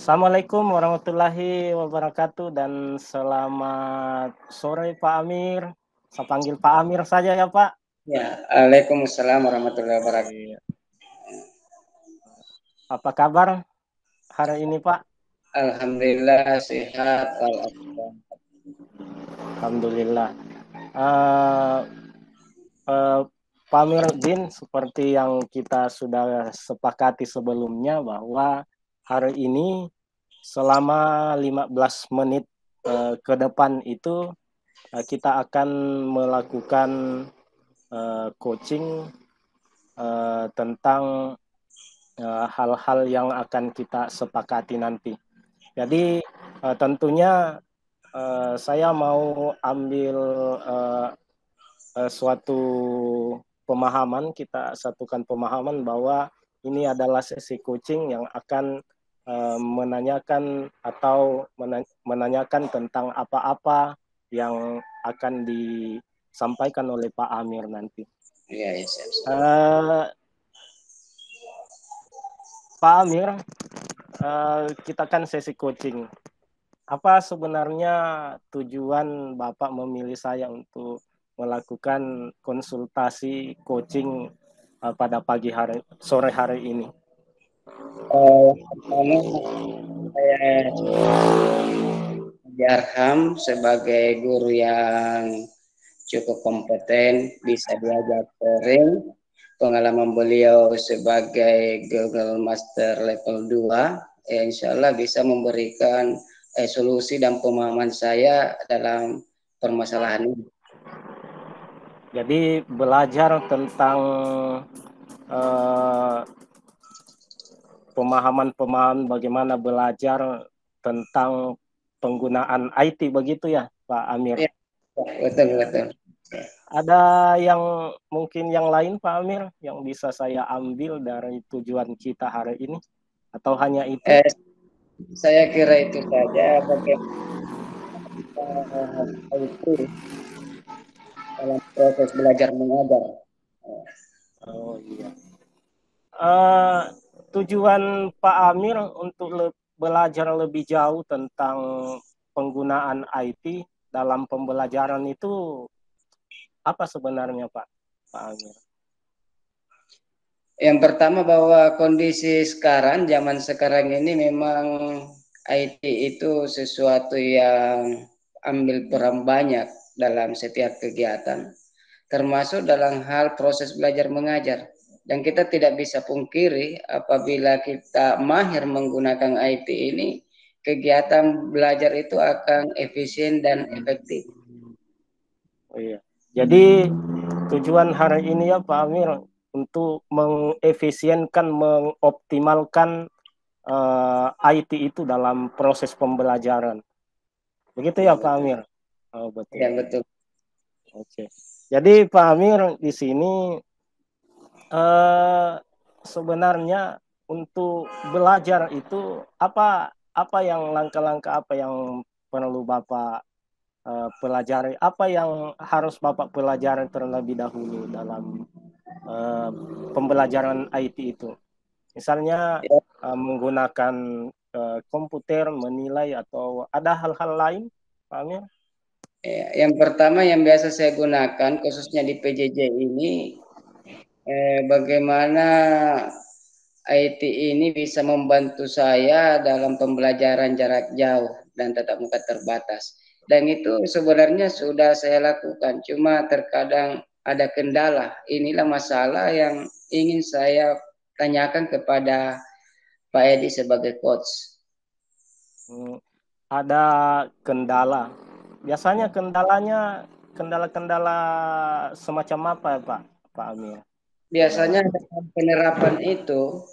Assalamualaikum warahmatullahi wabarakatuh dan selamat sore Pak Amir. Saya panggil Pak Amir saja ya Pak. Ya, Waalaikumsalam warahmatullahi wabarakatuh. Iya. Apa kabar hari ini Pak? Alhamdulillah sehat walafiat. Alhamdulillah. Eh, Pak Amiruddin, seperti yang kita sudah sepakati sebelumnya bahwa hari ini selama 15 menit ke depan itu kita akan melakukan coaching tentang hal-hal yang akan kita sepakati nanti. Jadi tentunya saya mau ambil suatu pemahaman, kita satukan pemahaman bahwa ini adalah sesi coaching yang akan menanyakan atau menanyakan tentang apa-apa yang akan disampaikan oleh Pak Amir nanti. Ya, ya, siap. Pak Amir, kita kan sesi coaching. Apa sebenarnya tujuan Bapak memilih saya untuk melakukan konsultasi coaching pada sore hari ini? Pertama saya Arham sebagai guru yang cukup kompeten, bisa diajak sharing. Pengalaman beliau sebagai Google Master Level 2, insya Allah bisa memberikan solusi dan pemahaman saya dalam permasalahan ini. Jadi belajar tentang pemahaman-pemahaman bagaimana belajar tentang penggunaan IT begitu ya Pak Amir? Ya, betul, betul. Ada yang mungkin yang lain Pak Amir yang bisa saya ambil dari tujuan kita hari ini? Atau hanya itu? Saya kira itu saja bagaimana itu dalam proses belajar mengajar. Oh iya. Tujuan Pak Amir untuk belajar lebih jauh tentang penggunaan IT dalam pembelajaran itu apa sebenarnya Pak Amir? Yang pertama bahwa kondisi sekarang, zaman sekarang ini memang IT itu sesuatu yang ambil peran banyak dalam setiap kegiatan, termasuk dalam hal proses belajar mengajar. Dan kita tidak bisa pungkiri apabila kita mahir menggunakan IT ini, kegiatan belajar itu akan efisien dan efektif. Oh iya. Jadi tujuan hari ini ya Pak Amir untuk mengefisienkan, mengoptimalkan IT itu dalam proses pembelajaran. Begitu ya Ya, Pak betul. Amir? Oh Ya, betul. betul. Oke. Jadi Pak Amir di sini sebenarnya untuk belajar itu apa yang langkah-langkah apa yang perlu Bapak pelajari, apa yang harus Bapak pelajari terlebih dahulu dalam uh, pembelajaran IT itu. Misalnya Ya, menggunakan komputer, menilai atau ada hal-hal lain, Pak Amir? yang pertama yang biasa saya gunakan khususnya di PJJ ini, bagaimana IT ini bisa membantu saya dalam pembelajaran jarak jauh dan tatap muka terbatas. Dan itu sebenarnya sudah saya lakukan, cuma terkadang ada kendala. Inilah masalah yang ingin saya tanyakan kepada Pak Edi sebagai coach. Ada kendala. Biasanya kendala-kendala semacam apa ya Pak Amir? Biasanya dalam penerapan itu,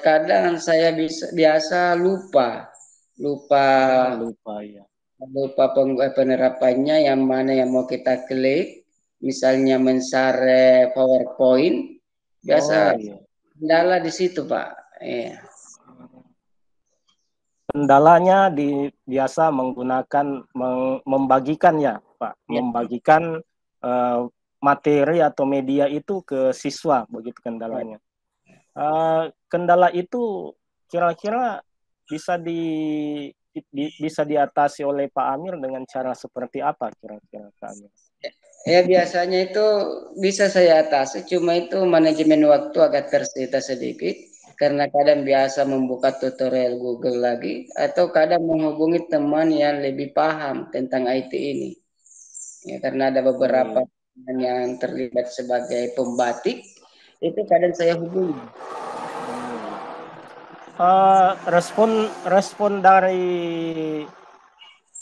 kadang saya biasa lupa Oh, lupa ya. lupa penerapannya yang mana yang mau kita klik, misalnya men-share PowerPoint, biasa Oh iya. kendala di situ, Pak. Iya. Kendalanya biasa menggunakan membagikan ya, Pak, Ya, membagikan uh, materi atau media itu ke siswa, begitu kendalanya. Kendala itu kira-kira bisa diatasi oleh Pak Amir dengan cara seperti apa kira-kira Pak Amir? Ya biasanya itu bisa saya atasi, cuma itu manajemen waktu agak tersita sedikit karena kadang biasa membuka tutorial Google lagi atau kadang menghubungi teman yang lebih paham tentang IT ini. Ya, karena ada beberapa teman yang terlibat sebagai pembatik, itu kadang saya hubungi. Respon dari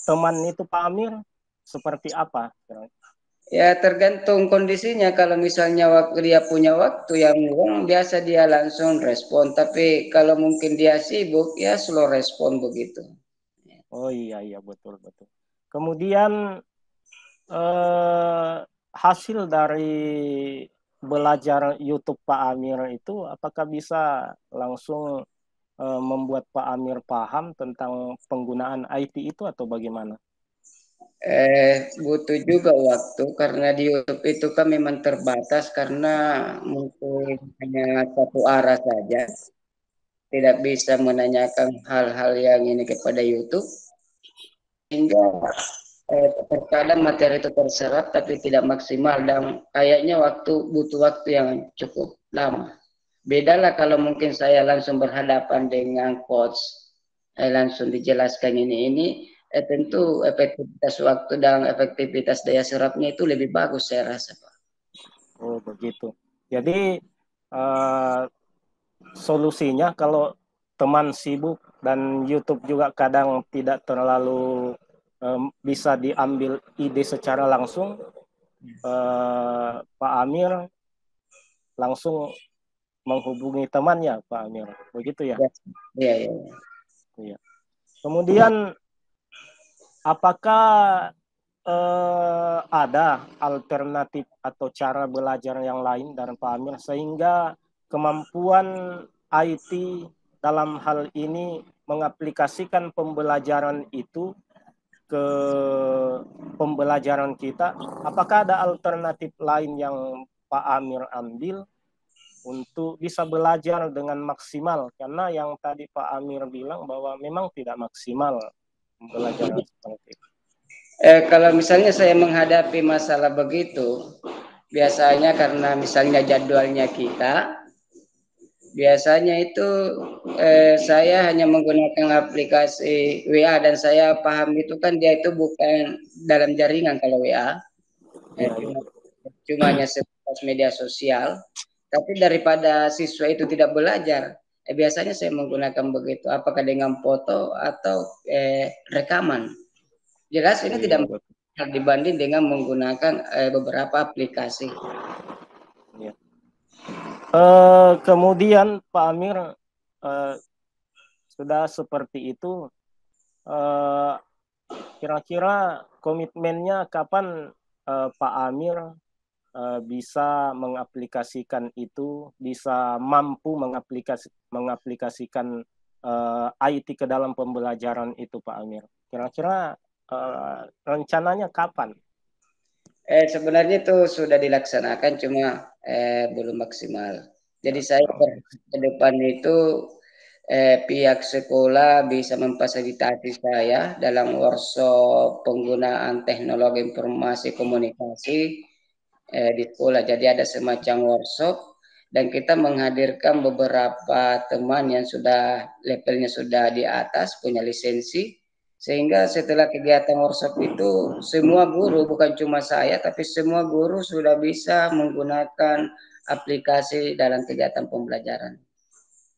teman itu Pak Amir seperti apa? Ya tergantung kondisinya. Kalau misalnya waktu dia punya waktu yang luang, biasa dia langsung respon. Tapi kalau mungkin dia sibuk, ya slow respon begitu. Oh iya iya betul betul. Kemudian eh, hasil dari belajar YouTube Pak Amir itu apakah bisa langsung membuat Pak Amir paham tentang penggunaan IT itu atau bagaimana? Butuh juga waktu karena di YouTube itu kan memang terbatas karena mungkin hanya satu arah saja. Tidak bisa menanyakan hal-hal yang ini kepada YouTube. Hingga terkadang materi itu terserap tapi tidak maksimal dan kayaknya butuh waktu yang cukup lama. Bedalah kalau mungkin saya langsung berhadapan dengan coach, langsung dijelaskan ini, tentu efektivitas waktu dan efektivitas daya serapnya itu lebih bagus saya rasa, Pak. Oh begitu. Jadi uh, solusinya kalau teman sibuk dan YouTube juga kadang tidak terlalu bisa diambil ide secara langsung, Pak Amir langsung menghubungi temannya, Pak Amir. Begitu ya? Ya, ya. Iya. Kemudian apakah ada alternatif atau cara belajar yang lain dari Pak Amir sehingga kemampuan IT dalam hal ini mengaplikasikan pembelajaran itu ke pembelajaran kita? Apakah ada alternatif lain yang Pak Amir ambil untuk bisa belajar dengan maksimal? Karena yang tadi Pak Amir bilang bahwa memang tidak maksimal pembelajaran seperti itu. Kalau misalnya saya menghadapi masalah begitu, biasanya karena misalnya jadwalnya kita, biasanya itu saya hanya menggunakan aplikasi WA dan saya paham itu kan dia itu bukan dalam jaringan kalau WA, Ya, ya. cuma hanya sebatas media sosial. Tapi daripada siswa itu tidak belajar, biasanya saya menggunakan begitu, apakah dengan foto atau rekaman. Jelas ini Iya, tidak betul. dibanding dengan menggunakan beberapa aplikasi. Ya. Kemudian Pak Amir sudah seperti itu, eh, kira-kira komitmennya kapan Pak Amir bisa mengaplikasikan itu, bisa mampu mengaplikasikan IT ke dalam pembelajaran itu Pak Amir. Kira-kira rencananya kapan? Sebenarnya itu sudah dilaksanakan cuma belum maksimal. Jadi saya ke depan itu pihak sekolah bisa memfasilitasi saya dalam workshop penggunaan teknologi informasi komunikasi di sekolah. Jadi ada semacam workshop dan kita menghadirkan beberapa teman yang sudah levelnya sudah di atas punya lisensi sehingga setelah kegiatan workshop itu semua guru bukan cuma saya tapi semua guru sudah bisa menggunakan aplikasi dalam kegiatan pembelajaran.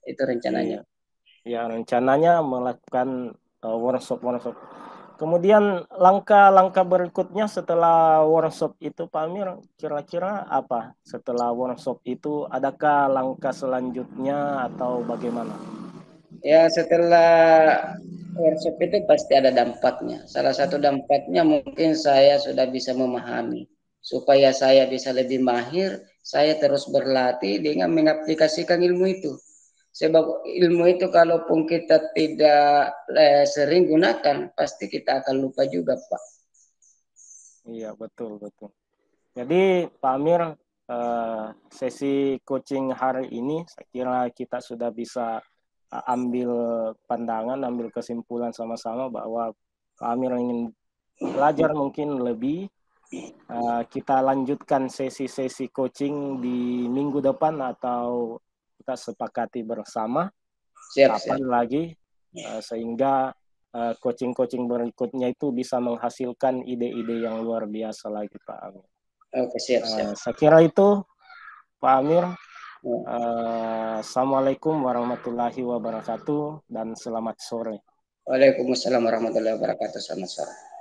Itu rencananya. Iya, ya rencananya melakukan workshop-workshop. Kemudian langkah-langkah berikutnya setelah workshop itu Pak Amir, kira-kira apa? Setelah workshop itu adakah langkah selanjutnya atau bagaimana? Ya setelah workshop itu pasti ada dampaknya. Salah satu dampaknya mungkin saya sudah bisa memahami. Supaya saya bisa lebih mahir, saya terus berlatih dengan mengaplikasikan ilmu itu. Sebab ilmu itu kalaupun kita tidak sering gunakan, pasti kita akan lupa juga, Pak. Iya, betul, betul. Jadi Pak Amir, sesi coaching hari ini saya kira kita sudah bisa ambil pandangan, ambil kesimpulan sama-sama bahwa Pak Amir ingin belajar mungkin lebih. Kita lanjutkan sesi-sesi coaching di minggu depan atau kita sepakati bersama kapan lagi sehingga coaching-coaching berikutnya itu bisa menghasilkan ide-ide yang luar biasa lagi Pak Amir. Oke, siap. Saya kira itu Pak Amir. Assalamualaikum warahmatullahi wabarakatuh dan selamat sore. Waalaikumsalam warahmatullahi wabarakatuh. Selamat sore.